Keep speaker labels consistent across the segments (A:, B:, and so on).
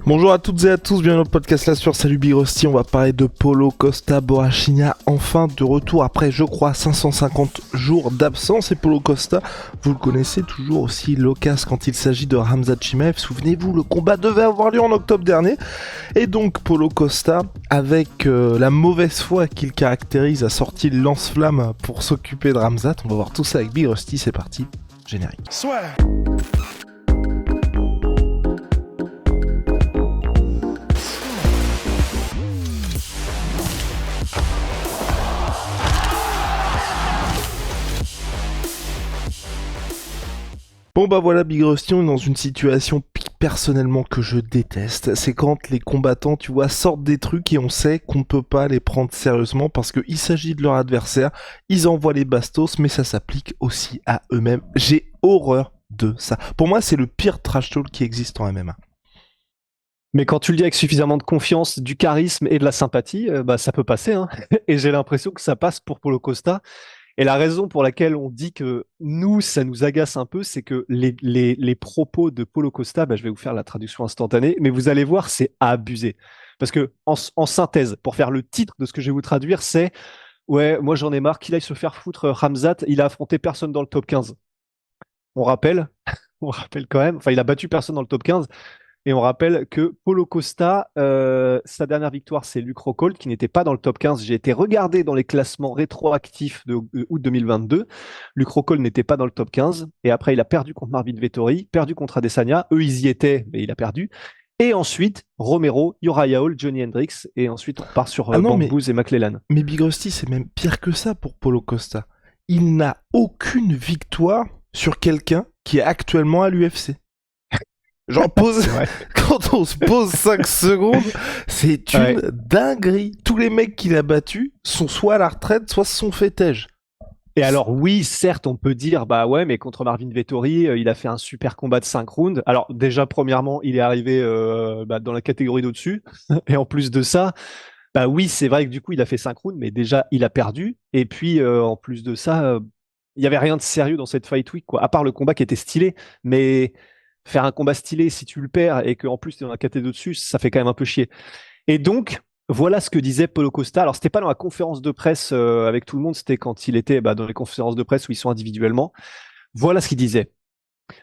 A: Bonjour à toutes et à tous, bienvenue au podcast La Sueur, salut Big Rusty, on va parler de Paulo Costa Borrachinha, enfin de retour après je crois 550 jours d'absence. Et Paulo Costa, vous le connaissez, toujours aussi loquace quand il s'agit de Khamzat Chimaev. Souvenez-vous, le combat devait avoir lieu en octobre dernier, et donc Paulo Costa, avec la mauvaise foi qu'il caractérise, a sorti le lance-flamme pour s'occuper de Khamzat. On va voir tout ça avec Big Rusty, c'est parti, générique.
B: Soit.
A: Bon bah voilà, Big Rusty, on est dans une situation personnellement que je déteste. C'est quand les combattants, tu vois, sortent des trucs et on sait qu'on peut pas les prendre sérieusement parce qu'il s'agit de leur adversaire, ils envoient les bastos, mais ça s'applique aussi à eux-mêmes. J'ai horreur de ça. Pour moi, c'est le pire trash talk qui existe en MMA.
C: Mais quand tu le dis avec suffisamment de confiance, du charisme et de la sympathie, bah ça peut passer, hein. Et j'ai l'impression que ça passe pour Paulo Costa. Et la raison pour laquelle on dit que nous, ça nous agace un peu, c'est que les propos de Paulo Costa, bah, je vais vous faire la traduction instantanée, mais vous allez voir, c'est abusé. Parce que en synthèse, pour faire le titre de ce que je vais vous traduire, c'est « Ouais, moi j'en ai marre qu'il aille se faire foutre Khamzat, il a affronté personne dans le top 15. » On rappelle, on rappelle quand même, enfin il a battu personne dans le top 15, et on rappelle que Paulo Costa, sa dernière victoire, c'est Luke Rockhold, qui n'était pas dans le top 15. J'ai été regardé dans les classements rétroactifs de août 2022. Luke Rockhold n'était pas dans le top 15. Et après, il a perdu contre Marvin Vettori, perdu contre Adesanya. Eux, ils y étaient, mais il a perdu. Et ensuite, Romero, Uriah Hall, Johnny Hendricks. Et ensuite, on part sur Bamboos et McClellan.
A: Mais Big Rusty, c'est même pire que ça pour Paulo Costa. Il n'a aucune victoire sur quelqu'un qui est actuellement à l'UFC. Genre, quand on se pose 5 secondes, c'est une dinguerie. Tous les mecs qu'il a battus sont soit à la retraite, soit se sont fait tège.
C: Et alors oui, certes, on peut dire, bah ouais, mais contre Marvin Vettori, il a fait un super combat de 5 rounds. Alors déjà, premièrement, il est arrivé dans la catégorie d'au-dessus. Et en plus de ça, bah oui, c'est vrai que du coup, il a fait 5 rounds, mais déjà, il a perdu. Et puis, en plus de ça, il n'y avait rien de sérieux dans cette fight week, quoi, à part le combat qui était stylé. Mais faire un combat stylé, si tu le perds et qu'en plus tu es dans la catégorie dessus, ça fait quand même un peu chier. Et donc, voilà ce que disait Paulo Costa. Alors, c'était pas dans la conférence de presse avec tout le monde, c'était quand il était dans les conférences de presse où ils sont individuellement. Voilà ce qu'il disait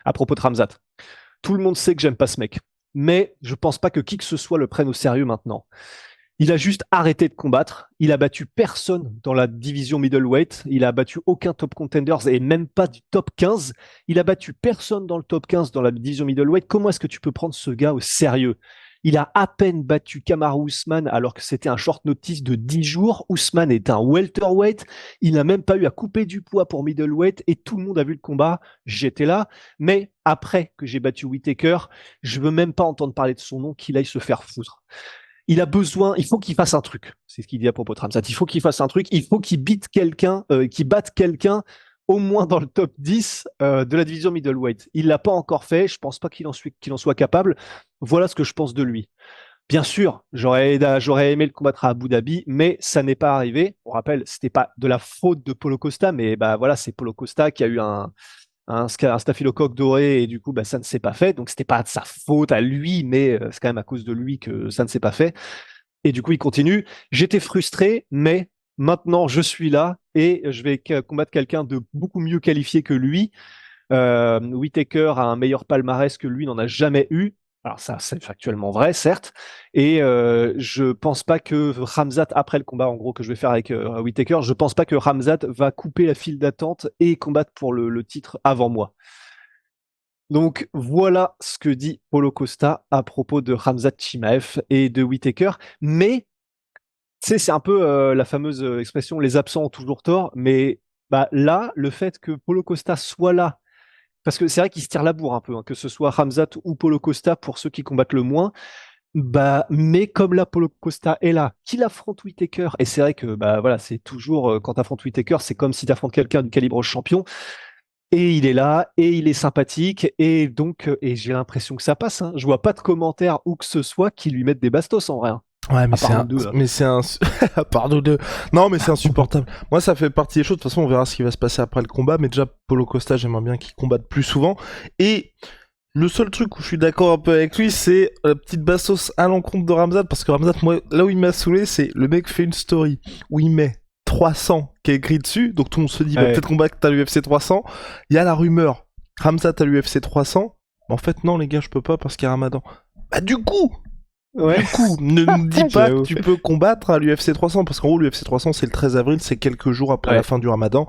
C: à propos de Khamzat. Tout le monde sait que j'aime pas ce mec, mais je pense pas que qui que ce soit le prenne au sérieux maintenant. Il a juste arrêté de combattre. Il a battu personne dans la division middleweight. Il a battu aucun top contenders et même pas du top 15. Il a battu personne dans le top 15 dans la division middleweight. Comment est-ce que tu peux prendre ce gars au sérieux? Il a à peine battu Kamaru Usman alors que c'était un short notice de 10 jours. Usman est un welterweight. Il n'a même pas eu à couper du poids pour middleweight et tout le monde a vu le combat. J'étais là. Mais après que j'ai battu Whittaker, je veux même pas entendre parler de son nom, qu'il aille se faire foutre. Il faut qu'il fasse un truc. C'est ce qu'il dit à propos de Khamzat. Il faut qu'il fasse un truc. Il faut qu'il batte quelqu'un au moins dans le top 10 de la division middleweight. Il l'a pas encore fait. Je pense pas qu'il en soit capable. Voilà ce que je pense de lui. Bien sûr, j'aurais aimé le combattre à Abu Dhabi, mais ça n'est pas arrivé. On rappelle, c'était pas de la faute de Paulo Costa, mais voilà, c'est Paulo Costa qui a eu un staphylocoque doré et du coup ça ne s'est pas fait, donc c'était pas de sa faute à lui, mais c'est quand même à cause de lui que ça ne s'est pas fait et du coup il continue. J'étais frustré, mais maintenant je suis là et je vais combattre quelqu'un de beaucoup mieux qualifié que lui. Whittaker a un meilleur palmarès que lui n'en a jamais eu. Alors ça, c'est factuellement vrai, certes. Et je pense pas que Khamzat, après le combat en gros que je vais faire avec Whittaker, je pense pas que Khamzat va couper la file d'attente et combattre pour le titre avant moi. Donc voilà ce que dit Paulo Costa à propos de Khamzat Chimaev et de Whittaker. Mais tu sais, c'est un peu la fameuse expression les absents ont toujours tort. Mais là, le fait que Paulo Costa soit là, parce que c'est vrai qu'il se tire la bourre un peu, hein, que ce soit Khamzat ou Paulo Costa pour ceux qui combattent le moins. Mais comme là, Paulo Costa est là, qu'il affronte Whittaker, et c'est vrai que voilà, c'est toujours quand t'affrontes Whittaker, c'est comme si t'affrontes quelqu'un du calibre champion. Et il est là, et il est sympathique, et donc, et j'ai l'impression que ça passe. Hein. Je vois pas de commentaires ou que ce soit qui lui mettent des bastos en vrai. Hein.
A: Ouais, à part nous deux. Non, mais c'est insupportable. Moi, ça fait partie des choses. De toute façon, on verra ce qui va se passer après le combat. Mais déjà, Paulo Costa, j'aimerais bien qu'il combatte plus souvent. Et Le seul truc où je suis d'accord un peu avec lui, c'est la petite bastos à l'encontre de Ramzat, parce que Ramzat, moi, là où il m'a saoulé, c'est le mec fait une story où il met 300 qui est écrit dessus, donc tout le monde se dit, bah,
C: Ouais.
A: peut-être qu'on bat à l'UFC 300. Il y a la rumeur, Ramzat à l'UFC 300. En fait, non, les gars, je peux pas parce qu'il y a Ramadan. Bah,
C: Ouais,
A: ne nous dis pas que
C: j'avoue.
A: tu peux combattre à l'UFC 300, parce qu'en gros, l'UFC 300, c'est le 13 avril, c'est quelques jours après la
C: Ouais.
A: fin du Ramadan.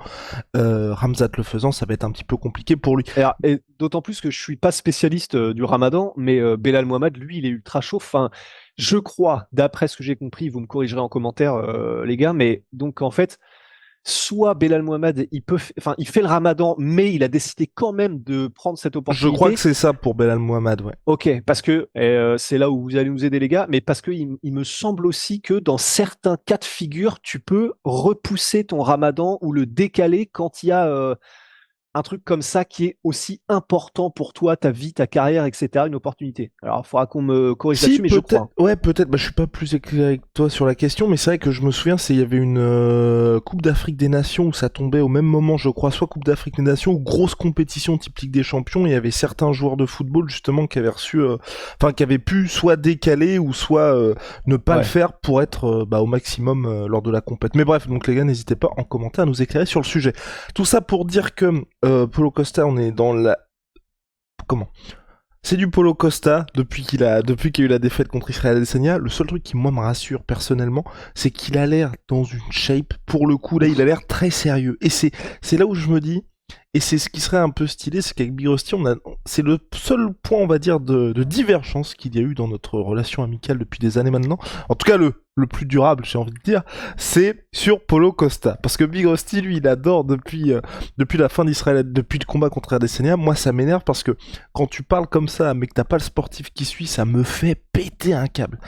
A: Ramzat le faisant, ça va être un petit peu compliqué pour lui.
C: Et d'autant plus que je suis pas spécialiste du Ramadan, mais Belal Mohamed, lui, il est ultra chaud. Enfin, je crois, d'après ce que j'ai compris, vous me corrigerez en commentaire, les gars, mais donc en fait, soit Belal Mohamed, enfin, il fait le Ramadan, mais il a décidé quand même de prendre cette
A: Je crois que
C: opportunité.
A: c'est ça pour Belal Mohamed, ouais.
C: Ok, parce que c'est là où vous allez nous aider, les gars, mais parce que il me semble aussi que dans certains cas de figure, tu peux repousser ton Ramadan ou le décaler quand il y a un truc comme ça qui est aussi important pour toi, ta vie, ta carrière, etc., une opportunité. Alors, il faudra qu'on me corrige
A: Si,
C: là-dessus, mais je crois,
A: peut-être,
C: hein.
A: ouais, peut-être, bah, je suis pas plus éclairé avec toi sur la question, mais c'est vrai que je me souviens, il y avait une Coupe d'Afrique des Nations où ça tombait au même moment, je crois, soit Coupe d'Afrique des Nations ou grosse compétition type Ligue des Champions, il y avait certains joueurs de football, justement, qui avaient reçu, enfin, qui avaient pu soit décaler ou soit ne pas le
C: Ouais.
A: faire pour être bah, au maximum lors de la compète. Mais bref, donc les gars, n'hésitez pas en commentaire à nous éclairer sur le sujet. Tout ça pour dire que Paulo Costa, on est dans la... Comment c'est du Polo Costa depuis qu'il y a eu la défaite contre Israël Adesanya. Le seul truc qui moi me rassure personnellement, c'est qu'il a l'air dans une shape. Pour le coup là, il a l'air très sérieux. Et c'est là où je me dis, et c'est ce qui serait un peu stylé, c'est qu'avec Big Rusty, c'est le seul point on va dire de divergence qu'il y a eu dans notre relation amicale depuis des années maintenant. En tout cas le plus durable, j'ai envie de dire, c'est sur Polo Costa. Parce que Big Rusty, lui, il adore depuis la fin d'Israël, depuis le combat contre Adesanya. Moi, ça m'énerve parce que quand tu parles comme ça, mais que t'as pas le sportif qui suit, ça me fait péter un câble.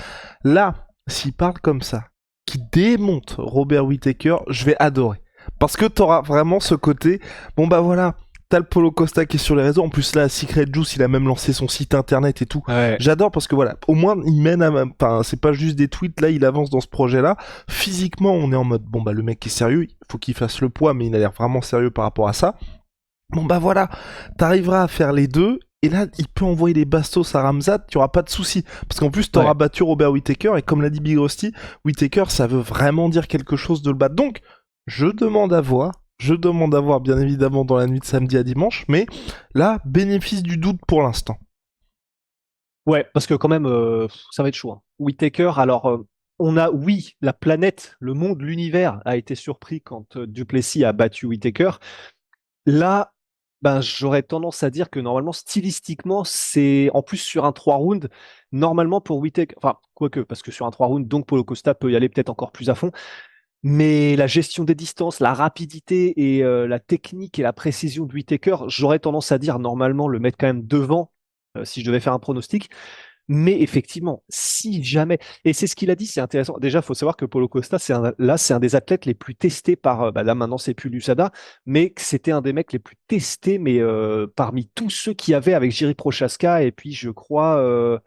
A: Là, s'il parle comme ça, qui démonte Robert Whittaker, je vais adorer. Parce que t'auras vraiment ce côté, bon bah voilà, t'as le Polo Costa qui est sur les réseaux, en plus là, Secret Juice, il a même lancé son site internet et tout.
C: Ouais.
A: J'adore parce que voilà, au moins il mène à... Enfin, c'est pas juste des tweets, là, il avance dans ce projet-là. Physiquement, on est en mode, bon bah le mec est sérieux, il faut qu'il fasse le poids, mais il a l'air vraiment sérieux par rapport à ça. Bon bah voilà, t'arriveras à faire les deux, et là, il peut envoyer des bastos à Ramzat, tu auras pas de soucis. Parce qu'en plus, t'auras
C: Ouais.
A: battu Robert Whittaker, et comme l'a dit Big Rusty, Whittaker, ça veut vraiment dire quelque chose de le battre. Donc, je demande à voir bien évidemment dans la nuit de samedi à dimanche, mais là, bénéfice du doute pour l'instant.
C: Ouais, parce que quand même, ça va être chaud, hein. Whittaker, alors, on a, oui, la planète, le monde, l'univers a été surpris quand Duplessis a battu Whittaker. Là, ben, j'aurais tendance à dire que normalement, stylistiquement, c'est en plus sur un 3 rounds, normalement pour Whittaker, enfin, quoique, parce que sur un 3 rounds, donc Paulo Costa peut y aller peut-être encore plus à fond. Mais la gestion des distances, la rapidité et la technique et la précision de Whittaker, j'aurais tendance à dire normalement le mettre quand même devant si je devais faire un pronostic. Mais effectivement, si jamais, et c'est ce qu'il a dit, c'est intéressant. Déjà, il faut savoir que Paulo Costa, c'est un des athlètes les plus testés par, bah là maintenant c'est plus l'USADA, mais que c'était un des mecs les plus testés, mais parmi tous ceux qu'il y avait avec Jiri Prochaska, et puis je crois,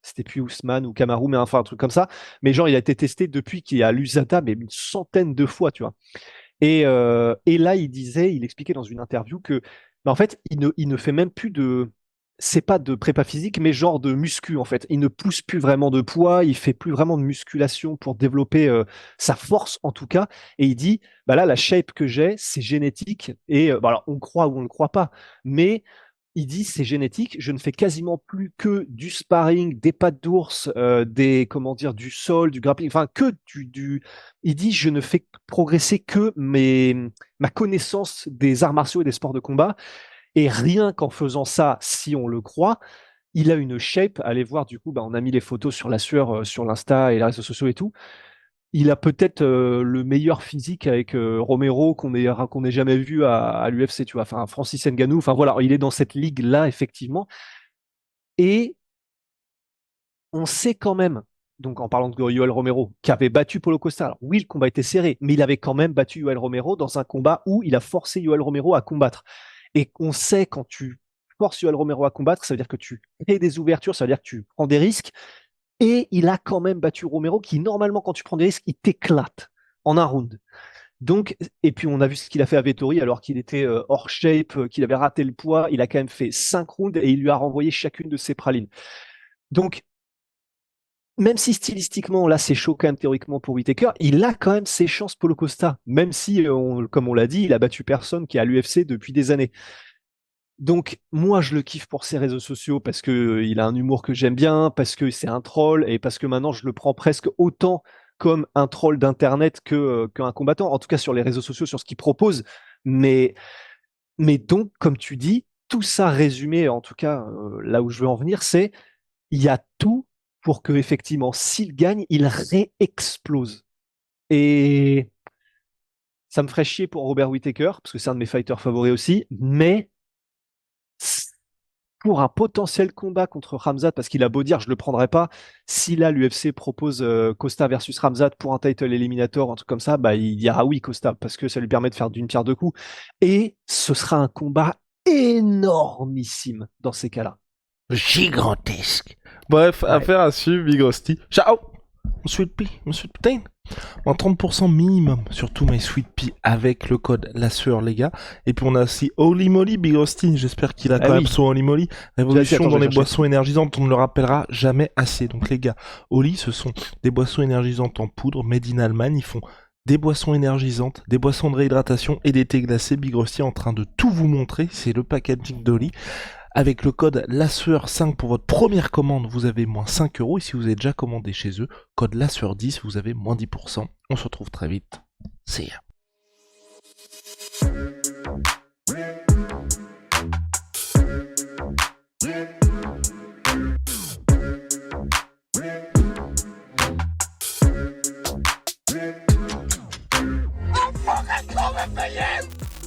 C: c'était plus Ousmane ou Kamaru, mais enfin un truc comme ça. Mais genre, il a été testé depuis qu'il est à l'USADA, mais une centaine de fois, tu vois. Et là, il expliquait dans une interview que, bah, en fait, il ne fait même plus de, c'est pas de prépa physique, mais genre de muscu, en fait. Il ne pousse plus vraiment de poids, il fait plus vraiment de musculation pour développer sa force, en tout cas. Et il dit, bah là, la shape que j'ai, c'est génétique. Et bah alors, on croit ou on ne croit pas, mais il dit c'est génétique, je ne fais quasiment plus que du sparring, des pattes d'ours, des comment dire du sol, du grappling, enfin que du. Il dit je ne fais progresser que ma connaissance des arts martiaux et des sports de combat et rien qu'en faisant ça, si on le croit, il a une shape. Allez voir du coup, bah, on a mis les photos sur la sueur, sur l'Insta et les réseaux sociaux et tout. Il a peut-être le meilleur physique avec Romero qu'on ait jamais vu à l'UFC, tu vois. Enfin, Francis Ngannou. Enfin voilà, il est dans cette ligue-là effectivement. Et on sait quand même, donc en parlant de Yoel Romero, qui avait battu Paulo Costa. Alors oui, le combat était serré, mais il avait quand même battu Yoel Romero dans un combat où il a forcé Yoel Romero à combattre. Et on sait quand tu forces Yoel Romero à combattre, ça veut dire que tu crées des ouvertures, ça veut dire que tu prends des risques. Et il a quand même battu Romero, qui normalement, quand tu prends des risques, il t'éclate en un round. Donc, et puis on a vu ce qu'il a fait à Vettori alors qu'il était hors shape, qu'il avait raté le poids. Il a quand même fait 5 rounds et il lui a renvoyé chacune de ses pralines. Donc, même si stylistiquement, là, c'est chaud quand même théoriquement pour Whittaker, il a quand même ses chances, Paulo Costa. Même si, comme on l'a dit, il a battu personne qui est à l'UFC depuis des années. Donc, moi, je le kiffe pour ses réseaux sociaux parce que il a un humour que j'aime bien, parce que c'est un troll et parce que maintenant, je le prends presque autant comme un troll d'internet qu'un combattant. En tout cas, sur les réseaux sociaux, sur ce qu'il propose. Mais, mais donc, comme tu dis, tout ça résumé, en tout cas, là où je veux en venir, c'est il y a tout pour que, effectivement, s'il gagne, il réexplose. Et ça me ferait chier pour Robert Whittaker, parce que c'est un de mes fighters favoris aussi, mais pour un potentiel combat contre Khamzat, parce qu'il a beau dire je le prendrai pas, si là l'UFC propose Costa versus Khamzat pour un title eliminator, un truc comme ça, bah il dira oui Costa, parce que ça lui permet de faire d'une pierre deux coups. Et ce sera un combat énormissime dans ces cas-là.
A: Gigantesque. Bref,
C: Ouais.
A: affaire à suivre, Big Rusty. Ciao mon Sweet Pea, mon Sweet Putain. En 30% minimum sur tout My Sweet Pea avec le code la sueur les gars. Et puis on a aussi Holy Moly Big Rusty, j'espère qu'il a
C: Ah
A: quand même
C: oui,
A: son Holy Moly. Révolution
C: attends, je
A: dans
C: vais
A: les
C: chercher.
A: boissons énergisantes, on ne le rappellera jamais assez. Donc les gars, Holy ce sont des boissons énergisantes en poudre, made in Allemagne, ils font des boissons énergisantes, des boissons de réhydratation et des thés glacés. Big Rusty est en train de tout vous montrer, c'est le packaging d'Holy. Avec le code LASSEUR5 pour votre première commande, vous avez moins 5 euros. Et si vous avez déjà commandé chez eux, code LASSEUR10, vous avez moins 10%. On se retrouve très vite. See ya.